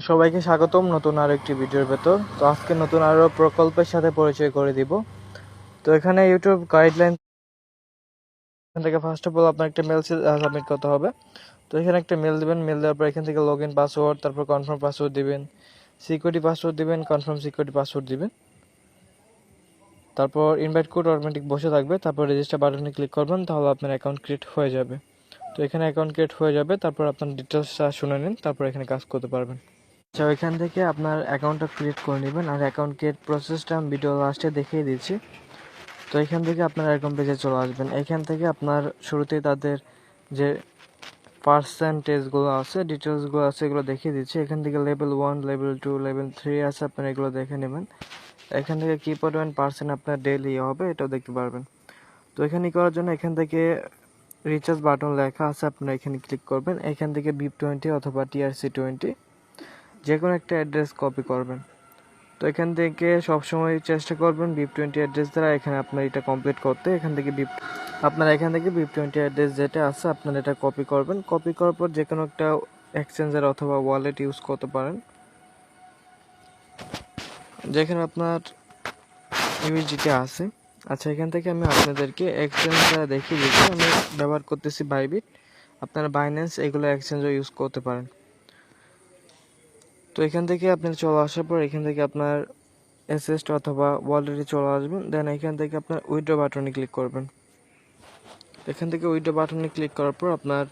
সবাইকে স্বাগতম নতুন আরো একটি ভিডিওর ভেতর। তো আজকে নতুন আরো প্রকল্পের সাথে পরিচয় করে দিব। তো এখানে ইউটিউব গাইডলাইন থেকে ফার্স্ট অফ অল আপনার একটা মেল সাবমিট করতে হবে। তো এখানে একটা মেল দিবেন, মেল দেওয়ার পর এখান থেকে লগইন পাসওয়ার্ড, তারপর কনফার্ম পাসওয়ার্ড দিবেন, সিকিউরিটি পাসওয়ার্ড দিবেন, কনফার্ম সিকিউরিটি পাসওয়ার্ড দিবেন। তারপর ইনভাইট কোড অটোমেটিক বসে থাকবে, তারপর রেজিস্টার বাটনে ক্লিক করবেন, তাহলে আপনার অ্যাকাউন্ট ক্রিয়েট হয়ে যাবে। তো এখানে অ্যাকাউন্ট ক্রিয়েট হয়ে যাবে, তারপর আপনার ডিটেলসটা শুনে নিন, তারপর এখানে কাজ করতে পারবেন। আচ্ছা, এখান থেকে আপনার অ্যাকাউন্টটা ক্রিয়েট করে নেবেন, আর অ্যাকাউন্ট ক্রিয়েট প্রসেসটা আমি ভিডিও লাস্টে দেখিয়ে দিচ্ছি। তো এখান থেকে আপনার এরকম পেজে চলে আসবেন। এখান থেকে আপনার শুরুতেই তাদের যে পার্সেন্টেজগুলো আছে, ডিটেলসগুলো আছে, এগুলো দেখিয়ে দিচ্ছি। এখান থেকে লেভেল 1, লেভেল 2, লেভেল 3 আছে, আপনারা এগুলো দেখে নেবেন। এখান থেকে কী পরিমাণ পার্সেন্ট আপনার ডেইলি হবে এটাও দেখতে পারবেন। তো এখানে করার জন্য এখান থেকে রিচার্জ বাটন লেখা আছে, আপনারা এখানে ক্লিক করবেন। এখান থেকে VIP20 অথবা TRC20 যে কোনো একটা অ্যাড্রেস কপি করবেন। তো এখান থেকে সবসময় চেষ্টা করবেন VIP20 অ্যাড্রেস দ্বারা এখানে আপনার এটা কমপ্লিট করতে। আপনারা এখান থেকে VIP20 অ্যাড্রেস যেটা আছে আপনারা এটা কপি করবেন। কপি করার পর যে কোনো একটা এক্সচেঞ্জার অথবা ওয়ালেট ইউজ করতে পারেন, যেখানে আপনার ইউএসডিটি আছে। আচ্ছা, এখান থেকে আমি আপনাদেরকে এক্সচেঞ্জার দেখিয়ে দিচ্ছি। আমি ব্যবহার করতেছি বাইবিট, আপনারা বাইন্যান্স এগুলো এক্সচেঞ্জও ইউজ করতে পারেন। তো এখান থেকে আপনার চলে আসার পর এখান থেকে আপনার অ্যাসেস্ট অথবা ওয়ালেটে চলে আসবেন। দেন এখান থেকে আপনার উইথড্র বাটনে ক্লিক করবেন। এখান থেকে উইথড্র বাটনে ক্লিক করার পর আপনার